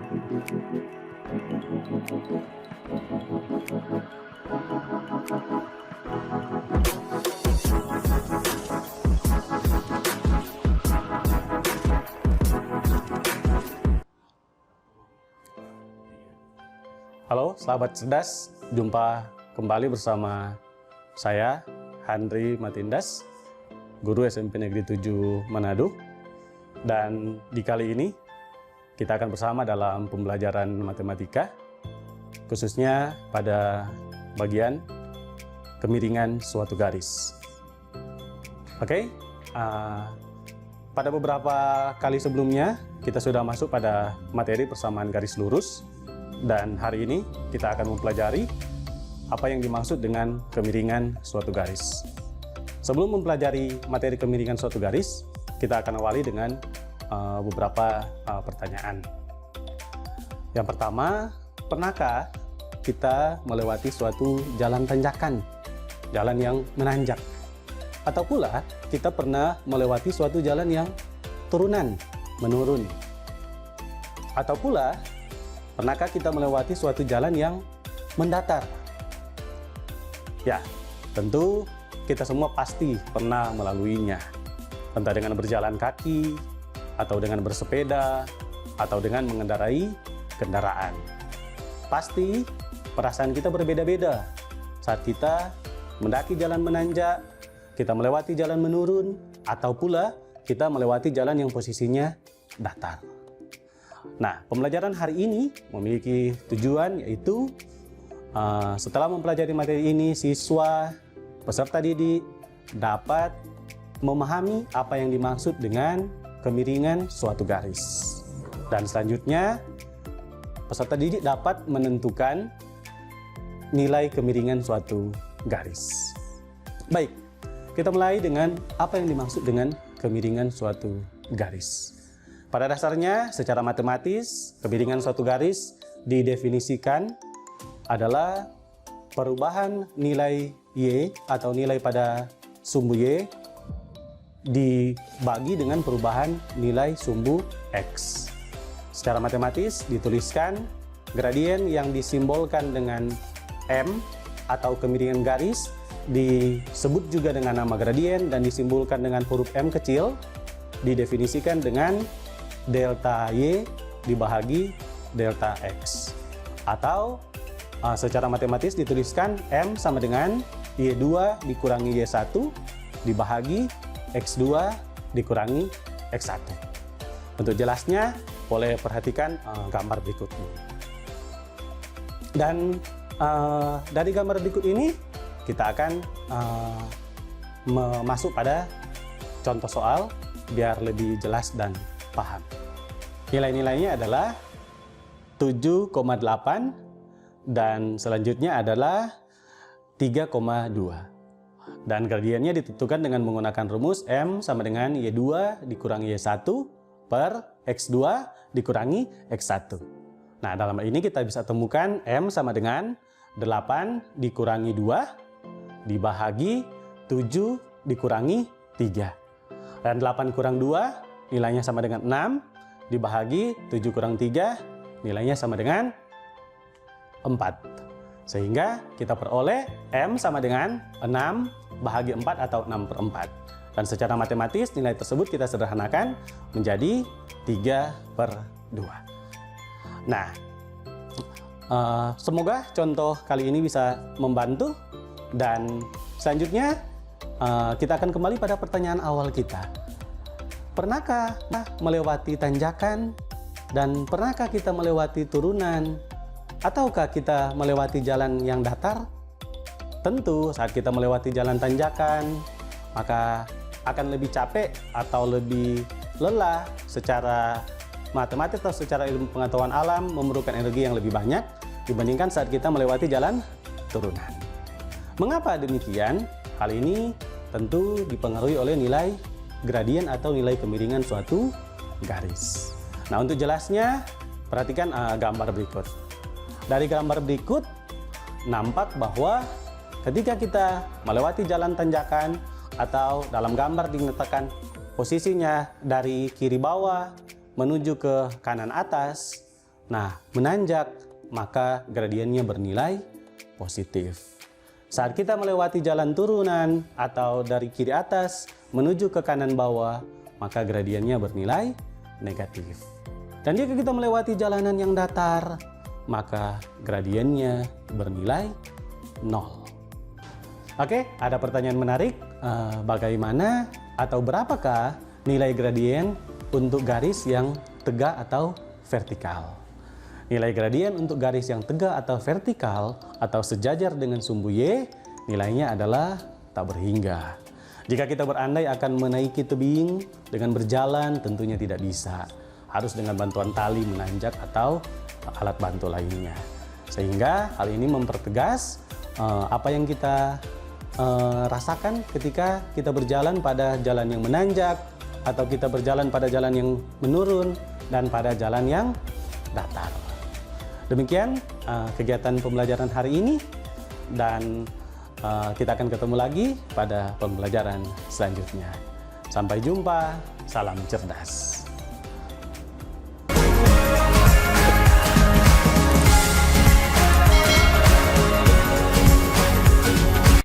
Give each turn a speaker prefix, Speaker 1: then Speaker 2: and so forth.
Speaker 1: Halo sahabat cerdas, jumpa kembali bersama saya Handri Matindas, guru SMP Negeri 7 Manado. Dan di kali ini kita akan bersama dalam pembelajaran matematika, khususnya pada bagian kemiringan suatu garis. Oke, pada beberapa kali sebelumnya kita sudah masuk pada materi persamaan garis lurus. Dan hari ini kita akan mempelajari apa yang dimaksud dengan kemiringan suatu garis. Sebelum mempelajari materi kemiringan suatu garis, kita akan awali dengan beberapa pertanyaan. Yang pertama, pernahkah kita melewati suatu jalan tanjakan, jalan yang menanjak? Atau pula kita pernah melewati suatu jalan yang turunan, menurun? Atau pula pernahkah kita melewati suatu jalan yang mendatar? Ya, tentu kita semua pasti pernah melaluinya. Entah dengan berjalan kaki, atau dengan bersepeda, atau dengan mengendarai kendaraan. Pasti perasaan kita berbeda-beda saat kita mendaki jalan menanjak, kita melewati jalan menurun, atau pula kita melewati jalan yang posisinya datar. Nah, pembelajaran hari ini memiliki tujuan, yaitu setelah mempelajari materi ini, siswa, peserta didik dapat memahami apa yang dimaksud dengan kemiringan suatu garis. Dan selanjutnya, peserta didik dapat menentukan nilai kemiringan suatu garis. Baik, kita mulai dengan apa yang dimaksud dengan kemiringan suatu garis. Pada dasarnya, secara matematis, kemiringan suatu garis didefinisikan adalah perubahan nilai Y atau nilai pada sumbu Y dibagi dengan perubahan nilai sumbu X. Secara matematis dituliskan gradien yang disimbolkan dengan M atau kemiringan garis disebut juga dengan nama gradien dan disimbolkan dengan huruf M kecil, didefinisikan dengan delta Y dibahagi delta X. Atau secara matematis dituliskan M sama dengan Y2 dikurangi Y1 dibahagi X2 dikurangi X1. Untuk jelasnya, boleh perhatikan gambar berikut ini. Dan dari gambar berikut ini, kita akan masuk pada contoh soal biar lebih jelas dan paham. Nilai-nilainya adalah 7,8 dan selanjutnya adalah 3,2. Dan gradiennya ditentukan dengan menggunakan rumus M sama dengan Y2 dikurangi Y1 per X2 dikurangi X1. Nah, dalam hal ini kita bisa temukan M sama dengan 8 dikurangi 2 dibahagi 7 dikurangi 3. Dan 8 kurang 2 nilainya sama dengan 6 dibahagi 7 kurang 3 nilainya sama dengan 4. Sehingga kita peroleh M sama dengan 6 bahagi 4 atau 6 per 4. Dan secara matematis nilai tersebut kita sederhanakan menjadi 3 per 2. Nah, semoga contoh kali ini bisa membantu. Dan selanjutnya kita akan kembali pada pertanyaan awal kita. Pernahkah melewati tanjakan dan pernahkah kita melewati turunan? Ataukah kita melewati jalan yang datar? Tentu saat kita melewati jalan tanjakan, maka akan lebih capek atau lebih lelah secara matematik atau secara ilmu pengetahuan alam, memerlukan energi yang lebih banyak dibandingkan saat kita melewati jalan turunan. Mengapa demikian? Hal ini tentu dipengaruhi oleh nilai gradien atau nilai kemiringan suatu garis. Nah, untuk jelasnya perhatikan gambar berikut. Dari gambar berikut nampak bahwa ketika kita melewati jalan tanjakan atau dalam gambar dinyatakan posisinya dari kiri bawah menuju ke kanan atas, Nah, menanjak, maka gradiennya bernilai positif. Saat kita melewati jalan turunan atau dari kiri atas menuju ke kanan bawah, maka gradiennya bernilai negatif. Dan jika kita melewati jalanan yang datar, maka gradiennya bernilai 0. Oke, ada pertanyaan menarik. Bagaimana atau berapakah nilai gradien untuk garis yang tegak atau vertikal? Nilai gradien untuk garis yang tegak atau vertikal atau sejajar dengan sumbu Y, nilainya adalah tak berhingga. Jika kita berandai akan menaiki tebing dengan berjalan, tentunya tidak bisa. Harus dengan bantuan tali menanjak atau alat bantu lainnya. Sehingga hal ini mempertegas apa yang kita rasakan ketika kita berjalan pada jalan yang menanjak, atau kita berjalan pada jalan yang menurun, dan pada jalan yang datar. Demikian kegiatan pembelajaran hari ini, dan kita akan ketemu lagi pada pembelajaran selanjutnya. Sampai jumpa, salam cerdas.